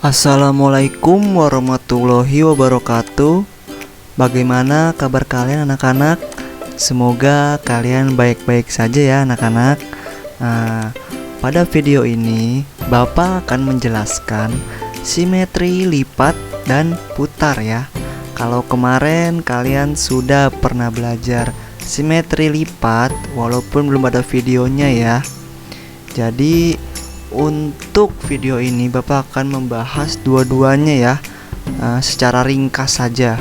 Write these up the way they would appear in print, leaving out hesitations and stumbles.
Assalamualaikum warahmatullahi wabarakatuh. Bagaimana kabar kalian anak-anak? Semoga kalian baik-baik saja ya anak-anak. Pada video ini Bapak akan menjelaskan simetri lipat dan putar ya. Kalau kemarin kalian sudah pernah belajar simetri lipat walaupun belum ada videonya ya. Jadi untuk video ini Bapak akan membahas dua-duanya ya, secara ringkas saja.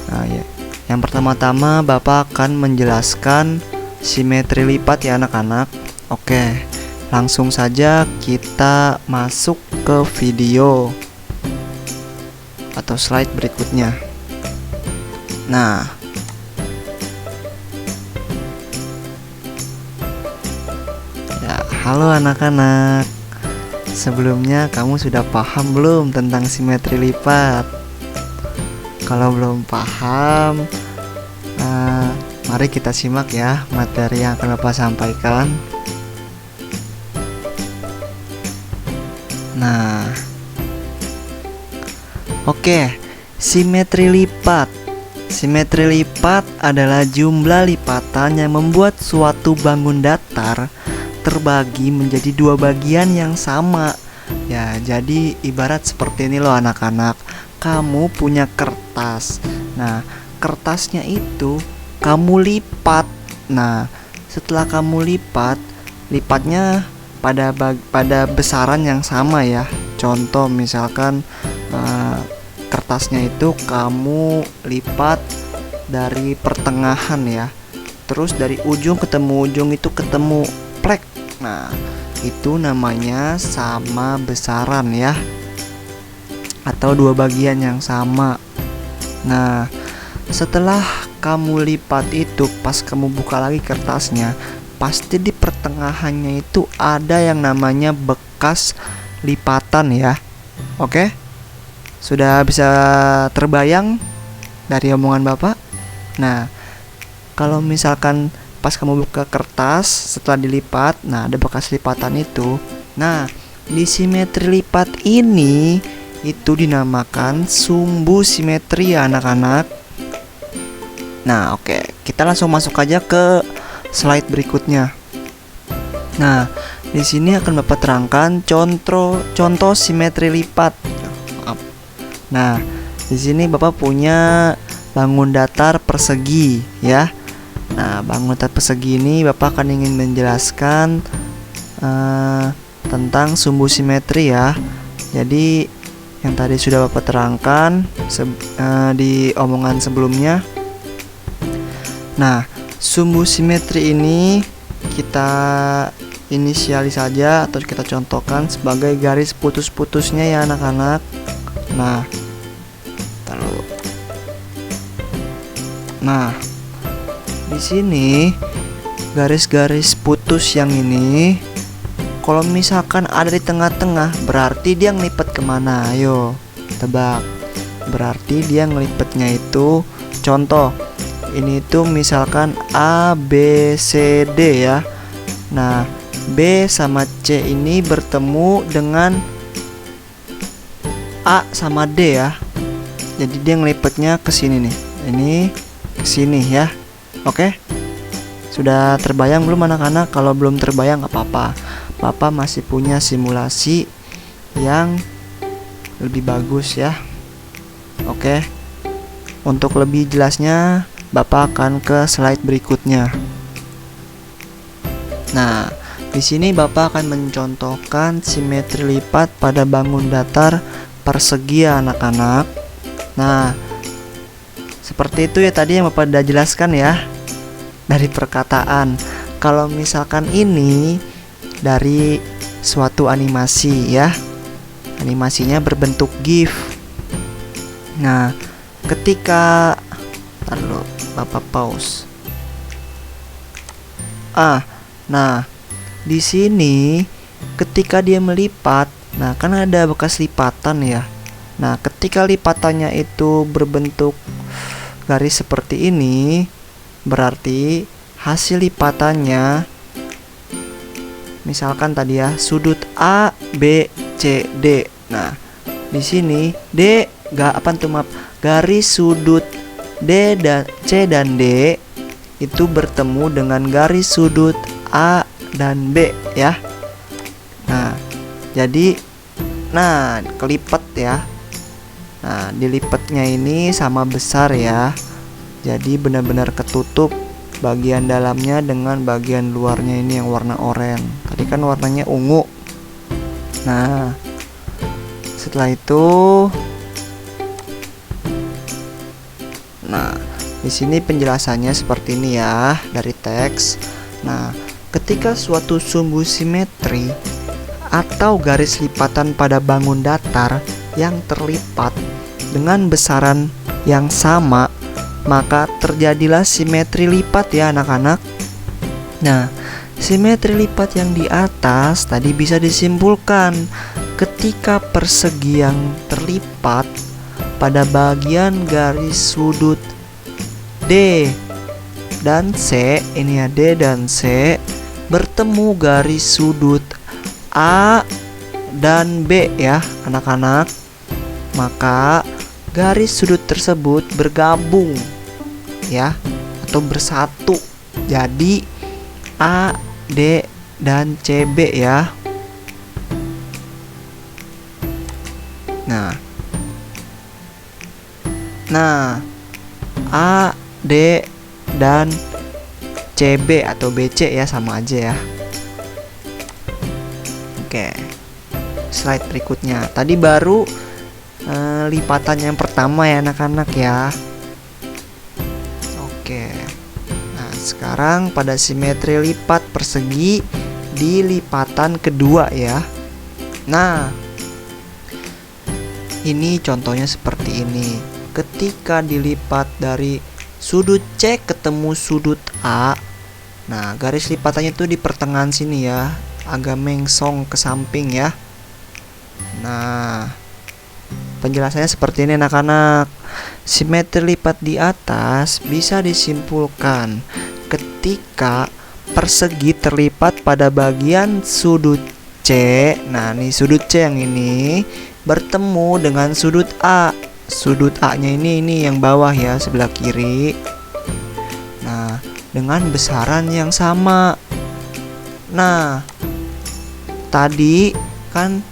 Ya. Yang pertama-tama Bapak akan menjelaskan simetri lipat ya anak-anak. Oke, langsung saja kita masuk ke video atau slide berikutnya. Nah, ya, halo anak-anak. Sebelumnya kamu sudah paham belum tentang simetri lipat? Kalau belum paham, mari kita simak ya materi yang akan Bapak sampaikan. Nah, oke, simetri lipat. Simetri lipat adalah jumlah lipatan yang membuat suatu bangun datar terbagi menjadi dua bagian yang sama. Ya, jadi ibarat seperti ini loh anak-anak. Kamu punya kertas. Nah, kertasnya itu kamu lipat. Nah, setelah kamu lipat, lipatnya pada besaran yang sama ya. Contoh misalkan kertasnya itu kamu lipat dari pertengahan ya. Terus dari ujung ketemu ujung itu ketemu plek. Nah, itu namanya sama besaran ya, atau dua bagian yang sama. Nah, setelah kamu lipat itu, pas kamu buka lagi kertasnya, pasti di pertengahannya itu ada yang namanya bekas lipatan ya. Oke? Sudah bisa terbayang dari omongan Bapak? Nah, kalau misalkan pas kamu buka kertas setelah dilipat, nah ada bekas lipatan itu. Nah, di simetri lipat ini itu dinamakan sumbu simetri ya anak-anak. Nah, oke, kita langsung masuk aja ke slide berikutnya. Nah, di sini akan Bapak terangkan contoh simetri lipat. Nah, di sini Bapak punya bangun datar persegi ya. Nah, bangun datar persegi ini Bapak akan ingin menjelaskan tentang sumbu simetri ya. Jadi yang tadi sudah Bapak terangkan di omongan sebelumnya. Nah, sumbu simetri ini kita inisialis saja atau kita contohkan sebagai garis putus-putusnya ya anak-anak. Nah, di sini garis-garis putus yang ini, kalau misalkan ada di tengah-tengah, berarti dia ngelipet kemana? Ayo tebak. Berarti dia ngelipetnya itu, contoh ini tuh misalkan A, B, C, D ya. Nah, B sama C ini bertemu dengan A sama D ya. Jadi dia ngelipetnya ke sini nih. Ini ke sini ya. Oke? Sudah terbayang belum anak-anak? Kalau belum terbayang gak apa-apa. Bapak masih punya simulasi yang lebih bagus ya. Oke. Untuk lebih jelasnya Bapak akan ke slide berikutnya. Nah, di sini Bapak akan mencontohkan simetri lipat pada bangun datar persegi ya anak-anak. Nah, seperti itu ya tadi yang Bapak udah jelaskan ya dari perkataan. Kalau misalkan ini dari suatu animasi ya, animasinya berbentuk GIF. Nah, ketika Bapak pause. Nah, di sini ketika dia melipat, nah kan ada bekas lipatan ya. Nah, ketika lipatannya itu berbentuk garis seperti ini, berarti hasil lipatannya misalkan tadi ya, sudut A, B, C, D. Nah, di sini garis sudut D dan C dan D itu bertemu dengan garis sudut A dan B ya. Nah, jadi kelipat ya. Nah, dilipatnya ini sama besar ya. Jadi benar-benar ketutup bagian dalamnya dengan bagian luarnya ini yang warna oranye. Tadi kan warnanya ungu. Nah, setelah itu di sini penjelasannya seperti ini ya dari teks. Nah, ketika suatu sumbu simetri atau garis lipatan pada bangun datar yang terlipat dengan besaran yang sama, maka terjadilah simetri lipat ya anak-anak. Nah, simetri lipat yang di atas tadi bisa disimpulkan ketika persegi yang terlipat pada bagian garis sudut D dan C, ini ya D dan C, bertemu garis sudut A dan B ya anak-anak, maka garis sudut tersebut bergabung ya atau bersatu jadi A, D, dan CB ya. Nah, A, D, dan CB atau BC ya sama aja ya. Oke, slide berikutnya. Tadi baru lipatan yang pertama ya anak-anak ya. Oke. Nah, sekarang pada simetri lipat persegi di lipatan kedua ya. Nah, ini contohnya seperti ini. Ketika dilipat dari sudut C ketemu sudut A, nah garis lipatannya itu di pertengahan sini ya, agak mengsong ke samping ya. Nah, penjelasannya seperti ini anak-anak. Simetri lipat di atas bisa disimpulkan ketika persegi terlipat pada bagian sudut C. Nah, nih sudut C yang ini bertemu dengan sudut A. Sudut A-nya ini yang bawah ya, sebelah kiri. Nah, dengan besaran yang sama. Nah, tadi kan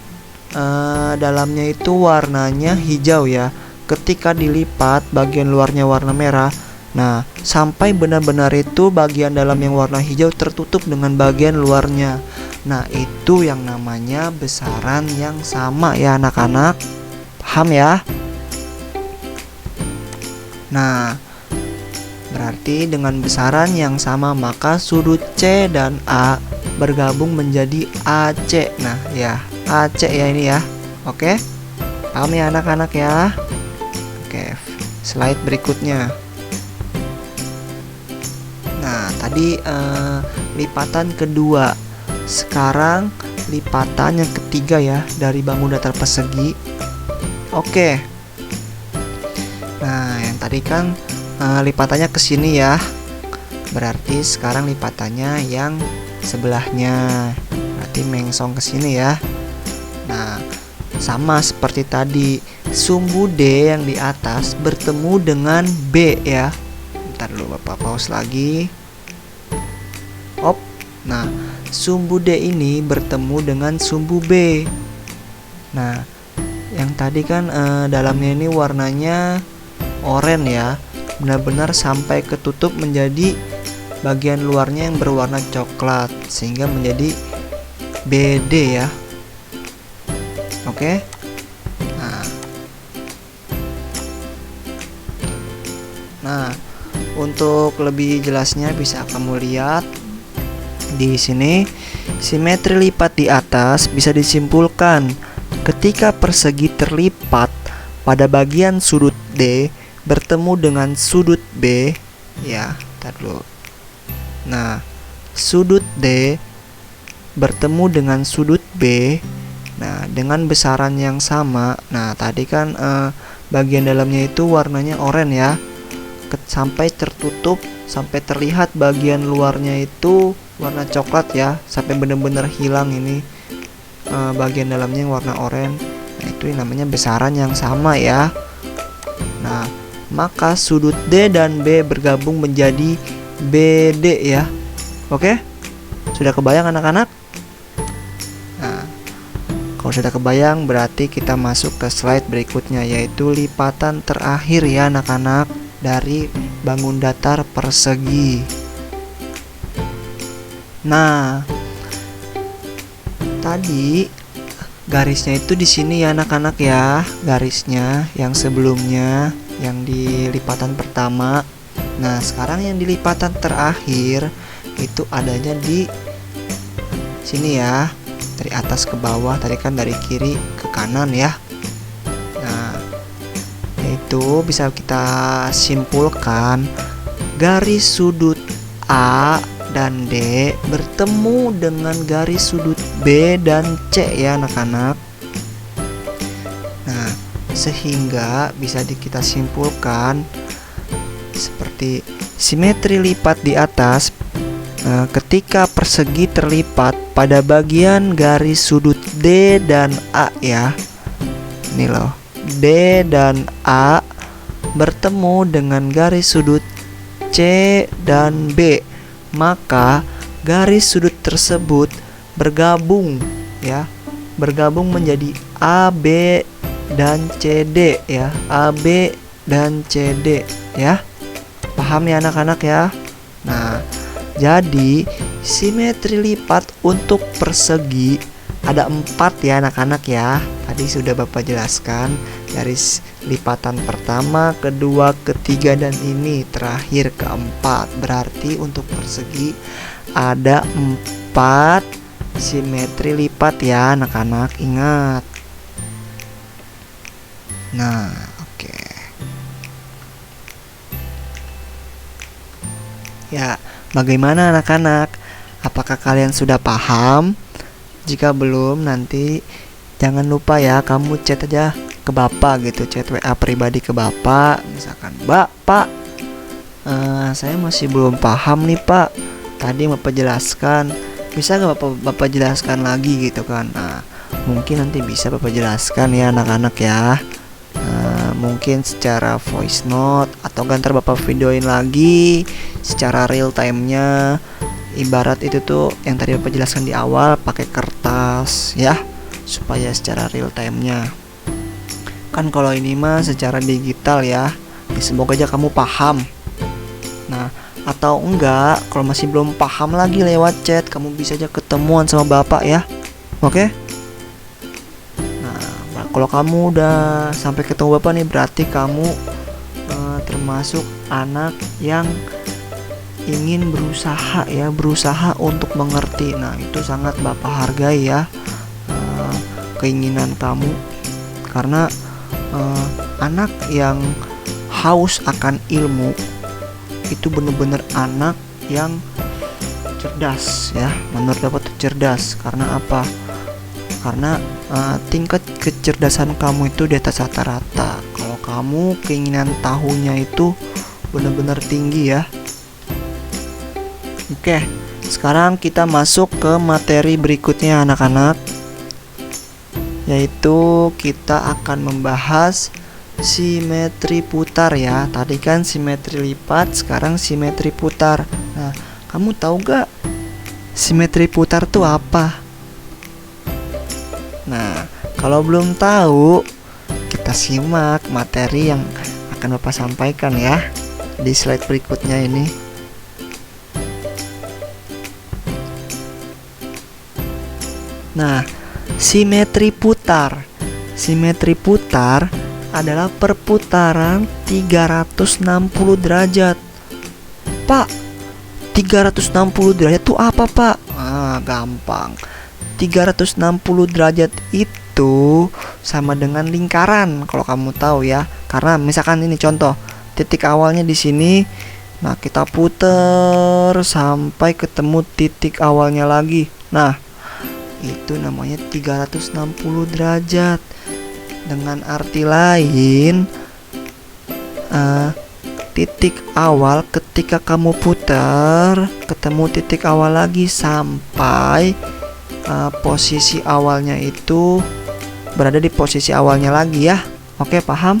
dalamnya itu warnanya hijau ya. Ketika dilipat bagian luarnya warna merah. Nah, sampai benar-benar itu bagian dalam yang warna hijau tertutup dengan bagian luarnya. Nah, itu yang namanya besaran yang sama ya anak-anak. Paham ya? Nah, berarti dengan besaran yang sama maka sudut C dan A bergabung menjadi AC. Nah, ya, AC ya ini ya. Oke? Paham ya anak-anak ya? Oke, slide berikutnya. Nah, tadi lipatan kedua. Sekarang lipatan yang ketiga ya dari bangun datar persegi. Oke. Nah, yang tadi kan lipatannya ke sini ya. Berarti sekarang lipatannya yang sebelahnya. Berarti mengsong ke sini ya. Nah, sama seperti tadi, sumbu D yang di atas bertemu dengan B ya. Bentar dulu Bapak pause lagi. Op. Nah, sumbu D ini bertemu dengan sumbu B. Nah, yang tadi kan dalamnya ini warnanya oranye ya, benar-benar sampai ketutup menjadi bagian luarnya yang berwarna coklat sehingga menjadi BD ya. Oke. Nah, untuk lebih jelasnya bisa kamu lihat di sini. Simetri lipat di atas bisa disimpulkan ketika persegi terlipat pada bagian sudut D bertemu dengan sudut B ya. Ntar dulu. Nah, sudut D bertemu dengan sudut B. Nah, dengan besaran yang sama. Nah, tadi kan bagian dalamnya itu warnanya oranye ya. Sampai tertutup, sampai terlihat bagian luarnya itu warna coklat ya, sampai benar-benar hilang ini bagian dalamnya yang warna oranye. Nah, itu yang namanya besaran yang sama ya. Nah, maka sudut D dan B bergabung menjadi BD ya. Oke? Sudah kebayang anak-anak? Nah, kalau sudah kebayang berarti kita masuk ke slide berikutnya, yaitu lipatan terakhir ya anak-anak dari bangun datar persegi. Nah, tadi garisnya itu di sini ya anak-anak ya, garisnya yang sebelumnya yang di lipatan pertama. Nah, sekarang yang di lipatan terakhir itu adanya di sini ya, dari atas ke bawah. Tadi kan dari kiri ke kanan ya. Nah, itu bisa kita simpulkan garis sudut A dan D bertemu dengan garis sudut B dan C ya anak-anak. Nah, sehingga bisa kita simpulkan seperti simetri lipat di atas. Ketika persegi terlipat pada bagian garis sudut D dan A ya. Ini loh, D dan A bertemu dengan garis sudut C dan B, maka garis sudut tersebut bergabung ya, bergabung menjadi AB dan CD ya, AB dan CD ya. Paham ya anak-anak ya? Nah, jadi simetri lipat untuk persegi ada 4 ya anak-anak ya. Tadi sudah Bapak jelaskan, garis lipatan pertama, kedua, ketiga, dan ini terakhir keempat. Berarti untuk persegi ada 4 simetri lipat ya anak-anak, ingat. Nah, oke. Ya, bagaimana anak-anak? Apakah kalian sudah paham? Jika belum, nanti jangan lupa ya, kamu chat aja ke Bapak gitu, chat WA pribadi ke Bapak. Misalkan, Pak, saya masih belum paham nih Pak, tadi Bapak jelaskan, bisa gak Bapak jelaskan lagi gitu kan. Nah, mungkin nanti bisa Bapak jelaskan ya anak-anak ya. Mungkin secara voice note atau ntar Bapak videoin lagi secara real time-nya. Ibarat itu tuh yang tadi Bapak jelaskan di awal, pakai kertas ya, supaya secara real time-nya. Kan kalau ini mah secara digital ya. Semoga aja kamu paham. Nah, atau enggak, kalau masih belum paham lagi lewat chat, kamu bisa aja ketemuan sama Bapak ya. Oke? Nah, kalau kamu udah sampai ketemu Bapak nih, berarti kamu termasuk anak yang ingin berusaha ya, berusaha untuk mengerti. Nah, itu sangat Bapak hargai ya, keinginan kamu. Karena anak yang haus akan ilmu itu benar-benar anak yang cerdas ya. Menurut Bapak itu cerdas. Karena apa? Karena tingkat kecerdasan kamu itu di atas rata-rata. Kalau kamu keinginan tahunya itu benar-benar tinggi ya. Oke, sekarang kita masuk ke materi berikutnya anak-anak, yaitu kita akan membahas simetri putar ya. Tadi kan simetri lipat, sekarang simetri putar. Nah, kamu tahu gak simetri putar itu apa? Nah, kalau belum tahu, kita simak materi yang akan Bapak sampaikan ya di slide berikutnya ini. Nah, simetri putar. Simetri putar adalah perputaran 360 derajat. Pak, 360 derajat itu apa, Pak? Gampang. 360 derajat itu sama dengan lingkaran, kalau kamu tahu ya. Karena misalkan ini contoh, titik awalnya di sini. Nah, kita putar sampai ketemu titik awalnya lagi. Nah, itu namanya 360 derajat. Dengan arti lain, titik awal ketika kamu putar ketemu titik awal lagi sampai posisi awalnya itu berada di posisi awalnya lagi ya. Oke, paham?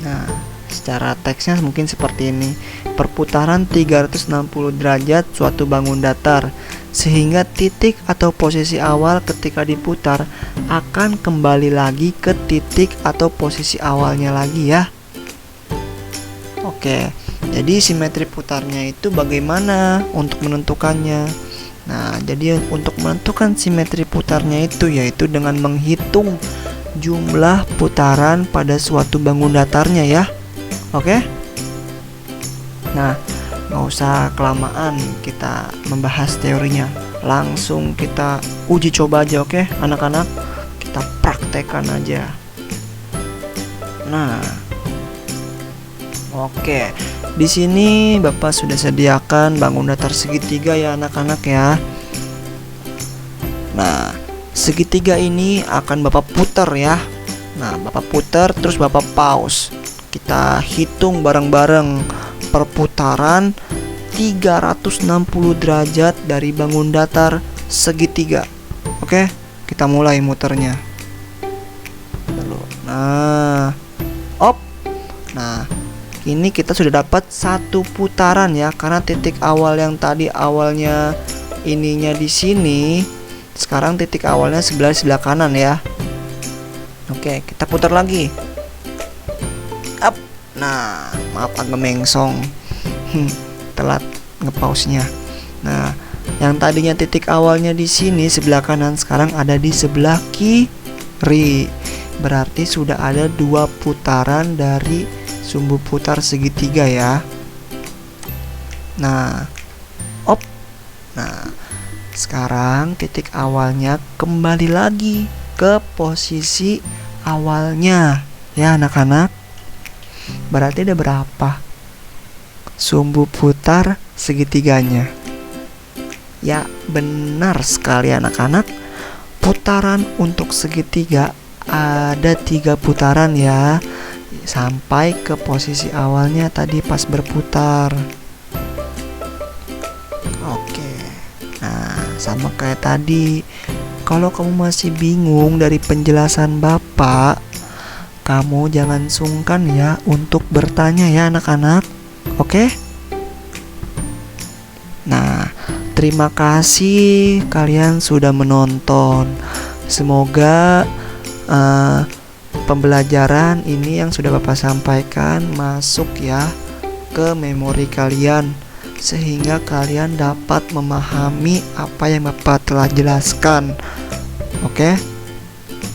Nah, secara teksnya mungkin seperti ini. Perputaran 360 derajat suatu bangun datar, sehingga titik atau posisi awal ketika diputar akan kembali lagi ke titik atau posisi awalnya lagi ya. Oke, jadi simetri putarnya itu bagaimana untuk menentukannya? Nah, jadi untuk menentukan simetri putarnya itu yaitu dengan menghitung jumlah putaran pada suatu bangun datarnya ya. Oke? Nah, nggak usah kelamaan kita membahas teorinya. Langsung kita uji coba aja, oke, anak-anak? Kita praktekkan aja. Nah, oke, di sini Bapak sudah sediakan bangun datar segitiga ya anak-anak ya. Nah, segitiga ini akan Bapak putar ya. Nah, Bapak putar terus Bapak pause. Kita hitung bareng-bareng perputaran 360 derajat dari bangun datar segitiga. Oke, kita mulai muternya. Nah, op. Nah, ini kita sudah dapat satu putaran ya, karena titik awal yang tadi awalnya ininya di sini, sekarang titik awalnya sebelah kanan ya. Oke, kita putar lagi. Up. Nah, maaf agak mengsong. Telat ngepause-nya. Nah, yang tadinya titik awalnya di sini sebelah kanan, sekarang ada di sebelah kiri. Berarti sudah ada 2 putaran dari sumbu putar segitiga ya. Nah, op. Nah, sekarang titik awalnya kembali lagi ke posisi awalnya ya anak-anak. Berarti ada berapa sumbu putar segitiganya? Ya, benar sekali anak-anak. Putaran untuk segitiga ada 3 putaran ya, sampai ke posisi awalnya tadi pas berputar. Oke. Nah, sama kayak tadi. Kalau kamu masih bingung dari penjelasan Bapak, kamu jangan sungkan ya untuk bertanya ya anak-anak. Oke? Nah, terima kasih kalian sudah menonton. Semoga pembelajaran ini yang sudah Bapak sampaikan masuk ya ke memori kalian, sehingga kalian dapat memahami apa yang Bapak telah jelaskan. Oke?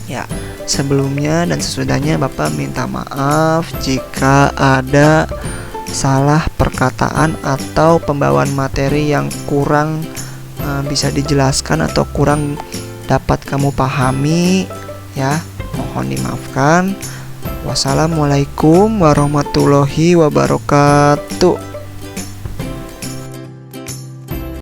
Ya, sebelumnya dan sesudahnya Bapak minta maaf jika ada salah perkataan atau pembawaan materi yang kurang bisa dijelaskan atau kurang dapat kamu pahami ya, mohon dimaafkan. Wassalamualaikum warahmatullahi wabarakatuh.